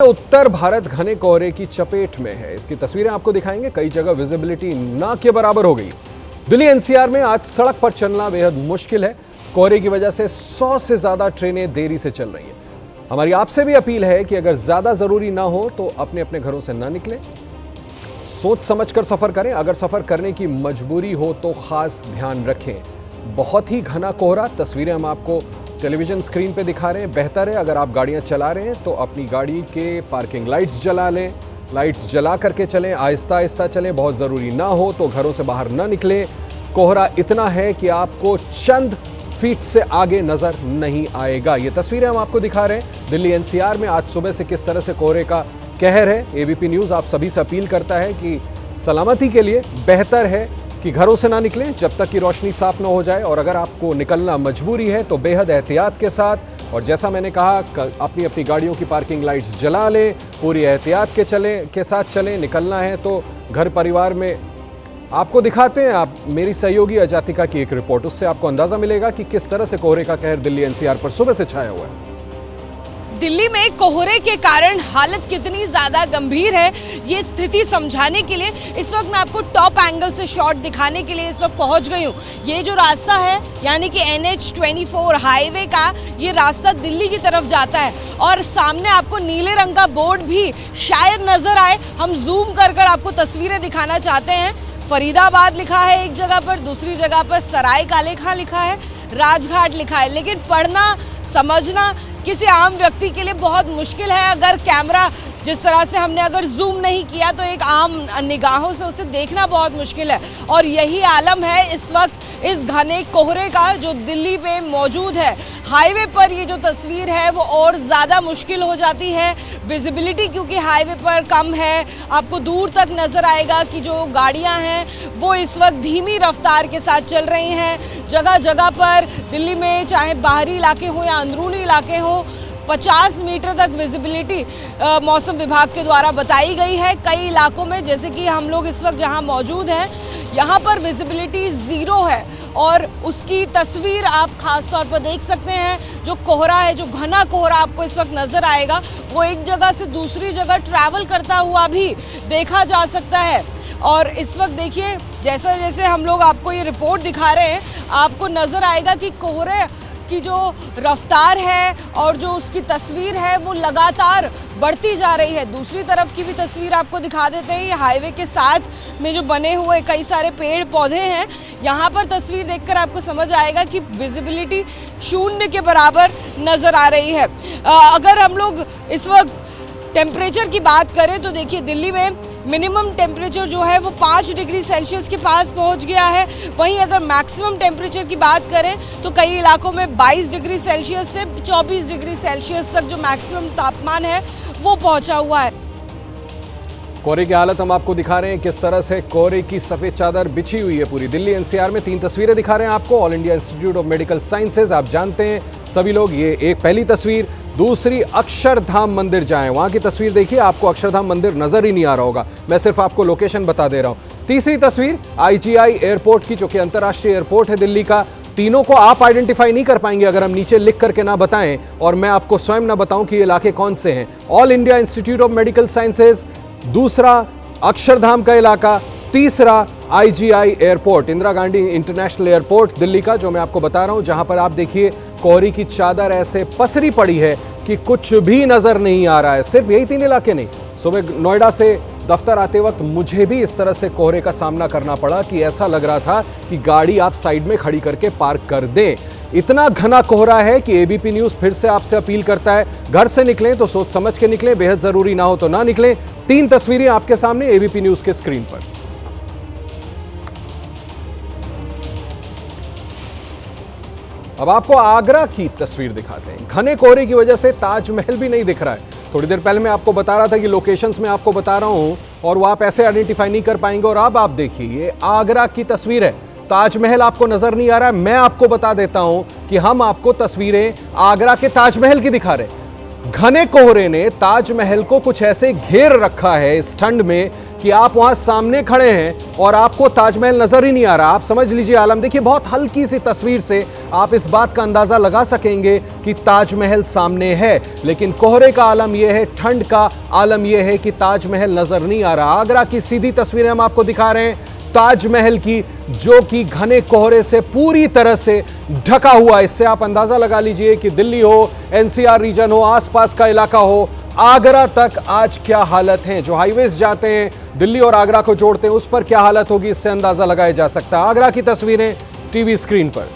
उत्तर भारत घने कोहरे की चपेट में है। इसकी तस्वीरें आपको दिखाएंगे। कई जगह विजिबिलिटी ना के बराबर हो गई। दिल्ली एनसीआर में आज सड़क पर चलना बेहद मुश्किल है। कोहरे की वजह से 100 से ज्यादा ट्रेनें देरी से चल रही हैं। हमारी आपसे भी अपील है कि अगर ज्यादा जरूरी ना हो तो अपने अपने घरों से ना निकलें, सोच समझकर सफर करें। अगर सफर करने की मजबूरी हो तो खास ध्यान रखें। बहुत ही घना कोहरा, तस्वीरें हम आपको टेलीविजन स्क्रीन पे दिखा रहे हैं। बेहतर है अगर आप गाड़ियां चला रहे हैं तो अपनी गाड़ी के पार्किंग लाइट्स जला लें, लाइट्स जला करके चलें, आहिस्ता आहिस्ता चलें। बहुत ज़रूरी ना हो तो घरों से बाहर ना निकलें। कोहरा इतना है कि आपको चंद फीट से आगे नज़र नहीं आएगा। ये तस्वीरें हम आपको दिखा रहे हैं दिल्ली एनसीआर में आज सुबह से किस तरह से कोहरे का कहर है। एबीपी न्यूज़ आप सभी से अपील करता है कि सलामती के लिए बेहतर है कि घरों से ना निकलें जब तक कि रोशनी साफ ना हो जाए, और अगर आपको निकलना मजबूरी है तो बेहद एहतियात के साथ, और जैसा मैंने कहा अपनी अपनी गाड़ियों की पार्किंग लाइट्स जला लें, पूरी एहतियात के साथ चलें। निकलना है तो घर परिवार में आपको दिखाते हैं आप मेरी सहयोगी अजातिका की एक रिपोर्ट, उससे आपको अंदाजा मिलेगा कि किस तरह से कोहरे का कहर दिल्ली एनसीआर पर सुबह से छाया हुआ है। दिल्ली में कोहरे के कारण हालत कितनी ज्यादा गंभीर है, ये स्थिति समझाने के लिए इस वक्त मैं आपको टॉप एंगल से शॉट दिखाने के लिए इस वक्त पहुंच गई हूँ। ये जो रास्ता है यानी कि NH-24 हाईवे का ये रास्ता दिल्ली की तरफ जाता है, और सामने आपको नीले रंग का बोर्ड भी शायद नजर आए। हम जूम कर आपको तस्वीरें दिखाना चाहते हैं। फरीदाबाद लिखा है एक जगह पर, दूसरी जगह पर सराय काले खां लिखा है, राजघाट लिखा है। लेकिन पढ़ना समझना किसी आम व्यक्ति के लिए बहुत मुश्किल है। अगर कैमरा जिस तरह से हमने अगर जूम नहीं किया तो एक आम निगाहों से उसे देखना बहुत मुश्किल है, और यही आलम है इस वक्त इस घने कोहरे का जो दिल्ली में मौजूद है। हाईवे पर ये जो तस्वीर है वो और ज़्यादा मुश्किल हो जाती है। विजिबिलिटी क्योंकि हाईवे पर कम है, आपको दूर तक नज़र आएगा कि जो गाड़ियां हैं वो इस वक्त धीमी रफ्तार के साथ चल रही हैं। जगह जगह पर दिल्ली में चाहे बाहरी इलाके हो या अंदरूनी इलाके हो 50 मीटर तक विजिबिलिटी मौसम विभाग के द्वारा बताई गई है। कई इलाकों में जैसे कि हम लोग इस वक्त जहां मौजूद हैं यहाँ पर विजिबिलिटी 0 है, और उसकी तस्वीर आप खास तौर पर देख सकते हैं। जो कोहरा है, जो घना कोहरा आपको इस वक्त नज़र आएगा वो एक जगह से दूसरी जगह ट्रैवल करता हुआ भी देखा जा सकता है। और इस वक्त देखिए जैसे जैसे हम लोग आपको ये रिपोर्ट दिखा रहे हैं आपको नज़र आएगा कि कोहरे की जो रफ्तार है और जो उसकी तस्वीर है वो लगातार बढ़ती जा रही है। दूसरी तरफ की भी तस्वीर आपको दिखा देते हैं। ये हाईवे के साथ में जो बने हुए कई सारे पेड़ पौधे हैं, यहाँ पर तस्वीर देखकर आपको समझ आएगा कि विजिबिलिटी 0 के बराबर नज़र आ रही है। अगर हम लोग इस वक्त टेम्परेचर की बात करें तो देखिए दिल्ली में मिनिमम टेम्परेचर जो है वो 5 डिग्री सेल्सियस के पास पहुंच गया है। वहीं अगर मैक्सिमम टेम्परेचर की बात करें तो कई इलाकों में 22 डिग्री सेल्सियस से 24 डिग्री सेल्सियस तक जो मैक्सिमम तापमान है वो पहुंचा हुआ है। कोहरे की हालत हम आपको दिखा रहे हैं, किस तरह से कोहरे की सफेद चादर बिछी हुई है पूरी दिल्ली एनसीआर में। 3 तस्वीरें दिखा रहे हैं आपको। All India institute of medical sciences, आप जानते हैं सभी लोग, ये एक पहली तस्वीर। दूसरी अक्षरधाम मंदिर जाएं, वहां की तस्वीर देखिए, आपको अक्षरधाम मंदिर नजर ही नहीं आ रहा होगा, मैं सिर्फ आपको लोकेशन बता दे रहा हूं। तीसरी तस्वीर IGI एयरपोर्ट की, जो कि अंतर्राष्ट्रीय एयरपोर्ट है दिल्ली का। तीनों को आप आइडेंटिफाई नहीं कर पाएंगे अगर हम नीचे लिख करके ना बताएं और मैं आपको स्वयं ना बताऊं कि ये इलाके कौन से हैं। All India institute of medical sciences, दूसरा अक्षरधाम का इलाका, तीसरा IGI airport, Indira Gandhi international airport Delhi का, जो मैं आपको बता रहा हूं, जहां पर आप देखिए कोहरे की चादर ऐसे पसरी पड़ी है कि कुछ भी नजर नहीं आ रहा है। सिर्फ यही 3 इलाके नहीं, सुबह नोएडा से दफ्तर आते वक्त मुझे भी इस तरह से कोहरे का सामना करना पड़ा कि ऐसा लग रहा था कि गाड़ी आप साइड में खड़ी करके पार्क कर दें। इतना घना कोहरा है कि एबीपी न्यूज फिर से आपसे अपील करता है, घर से निकलें तो सोच समझ के निकलें, बेहद जरूरी ना हो तो ना निकलें। 3 तस्वीरें आपके सामने एबीपी न्यूज के स्क्रीन पर। अब आपको आगरा की तस्वीर दिखाते हैं। घने कोहरे की वजह से ताजमहल भी नहीं दिख रहा है। थोड़ी देर पहले मैं आपको बता रहा था कि लोकेशंस में आपको बता रहा हूं और वो आप ऐसे आइडेंटिफाई नहीं कर पाएंगे, और अब आप देखिए ये आगरा की तस्वीर है। ताजमहल आपको नजर नहीं आ रहा है। मैं आपको बता देता हूं कि हम आपको तस्वीरें आगरा के ताजमहल की दिखा रहे हैं। घने कोहरे ने ताजमहल को कुछ ऐसे घेर रखा है इस ठंड में कि आप वहां सामने खड़े हैं और आपको ताजमहल नजर ही नहीं आ रहा। आप समझ लीजिए आलम, देखिए बहुत हल्की सी तस्वीर से आप इस बात का अंदाजा लगा सकेंगे कि ताजमहल सामने है, लेकिन कोहरे का आलम यह है, ठंड का आलम यह है कि ताजमहल नजर नहीं आ रहा। आगरा की सीधी तस्वीरें हम आपको दिखा रहे हैं ताजमहल की, जो कि घने कोहरे से पूरी तरह से ढका हुआ। इससे आप अंदाजा लगा लीजिए कि दिल्ली हो, एनसीआर रीजन हो, आसपास का इलाका हो, आगरा तक आज क्या हालत है। जो हाईवेज जाते हैं दिल्ली और आगरा को जोड़ते हैं, उस पर क्या हालत होगी, इससे अंदाजा लगाया जा सकता है। आगरा की तस्वीरें टीवी स्क्रीन पर।